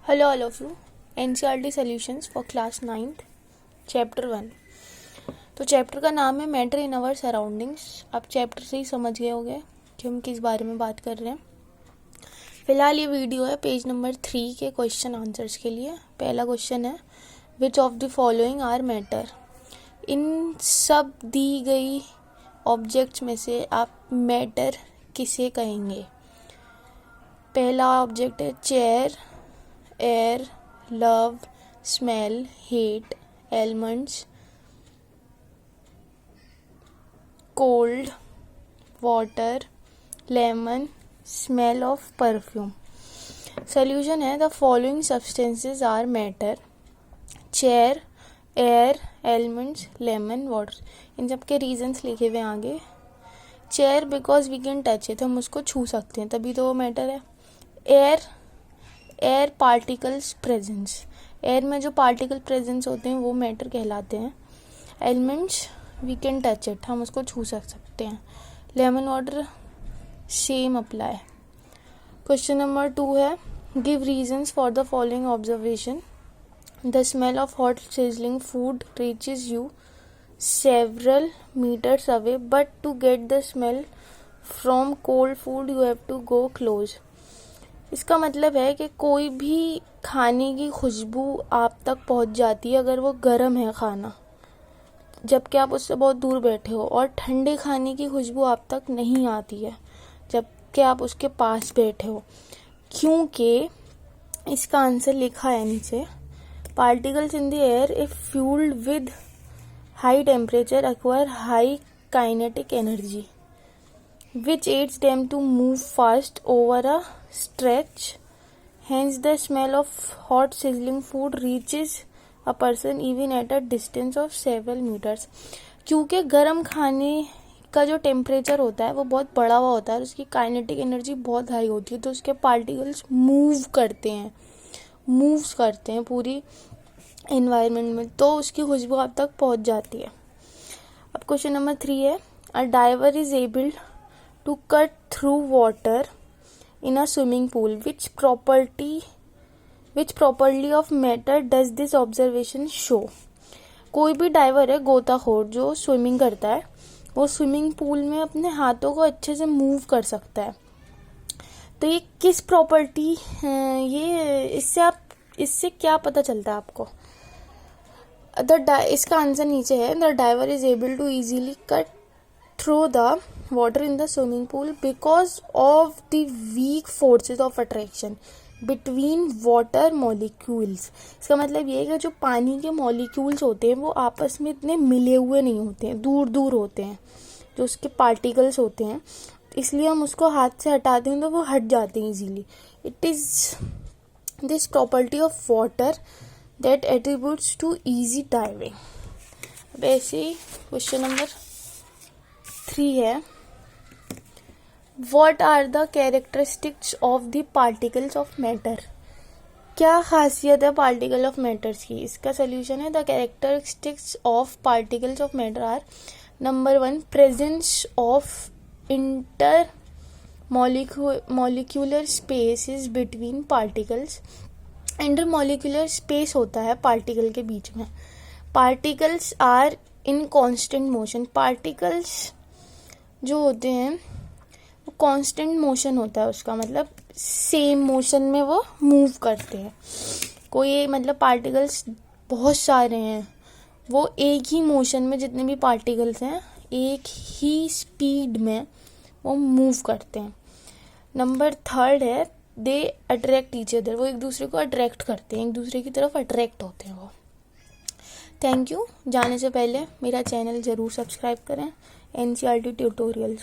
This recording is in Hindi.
Hello all of you. NCERT Solutions for Class 9th Chapter 1। तो चैप्टर का नाम है मैटर इन आवर सराउंडिंग्स। आप चैप्टर से ही समझ गए होंगे कि हम किस बारे में बात कर रहे हैं। फिलहाल ये वीडियो है पेज नंबर 3 के क्वेश्चन आंसर्स के लिए। पहला क्वेश्चन है which of the following are matter. इन सब दी गई ऑब्जेक्ट्स में से आप मैटर किसे कहेंगे। पहला ऑब्जेक्ट है chair, air, love, smell, hate, elements, cold, water, lemon, smell of perfume. Solution है the following substances are matter. Chair, air, elements, lemon, water. इन सब के रीजंस लिखे हुए आगे। Chair because we can touch it, हम उसको छू सकते हैं तभी तो वो मैटर है। एयर पार्टिकल्स प्रेजेंस, एयर में जो पार्टिकल प्रेजेंस होते हैं वो मैटर कहलाते हैं। Elements we can touch it, हम उसको छू सकते हैं। Lemon water same apply. Question number 2 है give reasons for the following observation. The smell of hot sizzling food reaches you several meters away, but to get the smell from cold food you have to go close। इसका मतलब है कि कोई भी खाने की खुशबू आप तक पहुंच जाती है अगर वो गर्म है खाना, जबकि आप उससे बहुत दूर बैठे हो, और ठंडे खाने की खुशबू आप तक नहीं आती है जबकि आप उसके पास बैठे हो। क्योंकि इसका आंसर लिखा है नीचे, particles in the air if fuelled with high temperature acquire high kinetic energy which aids them to move fast over a stretch. Hence the smell of hot sizzling food reaches a person even at a distance of several meters। क्योंकि गर्म खाने का जो टेम्परेचर होता है वो बहुत बड़ा हुआ होता है और उसकी काइनेटिक एनर्जी बहुत हाई होती है, तो उसके पार्टिकल्स मूव करते हैं पूरी एनवायरनमेंट में, तो उसकी खुशबू आप तक पहुंच जाती है। अब क्वेश्चन नंबर 3 है a diver is able to cut through water in a swimming pool which properly of matter does this observation show. कोई भी डाइवर है, गोताखोर जो स्विमिंग करता है, वो स्विमिंग पूल में अपने हाथों को अच्छे से मूव कर सकता है। तो ये किस प्रॉपर्टी, ये इससे क्या पता चलता है आपको। इसका आंसर नीचे है the diver is able to easily cut through the water in the swimming pool because of the weak forces of attraction between water molecules. इसका मतलब ये है कि जो पानी के मॉलिक्यूल्स होते हैं वो आपस में इतने मिले हुए नहीं होते हैं, दूर दूर होते हैं जो उसके पार्टिकल्स होते हैं, इसलिए हम उसको हाथ से हटाते हैं तो वो हट जाते हैं easily. It is this property of water that attributes to easy diving। अब ऐसे ही क्वेश्चन नंबर 3 है what are the characteristics of the particles of matter। क्या खासियत है पार्टिकल ऑफ मैटर्स की। इसका सोल्यूशन है the characteristics of particles of matter are number 1 presence of intermolecular spaces between particles. Intermolecular space होता है पार्टिकल के बीच में। Particles are in constant motion, particles जो होते हैं वो कांस्टेंट मोशन होता है, उसका मतलब सेम मोशन में वो मूव करते हैं। कोई मतलब पार्टिकल्स बहुत सारे हैं, वो एक ही मोशन में, जितने भी पार्टिकल्स हैं एक ही स्पीड में वो मूव करते हैं। नंबर 3 है दे अट्रैक्ट ईच अदर, वो एक दूसरे को अट्रैक्ट करते हैं, एक दूसरे की तरफ अट्रैक्ट होते हैं वो। Thank you. जाने से पहले मेरा चैनल ज़रूर सब्सक्राइब करें, NCERT ट्यूटोरियल्स।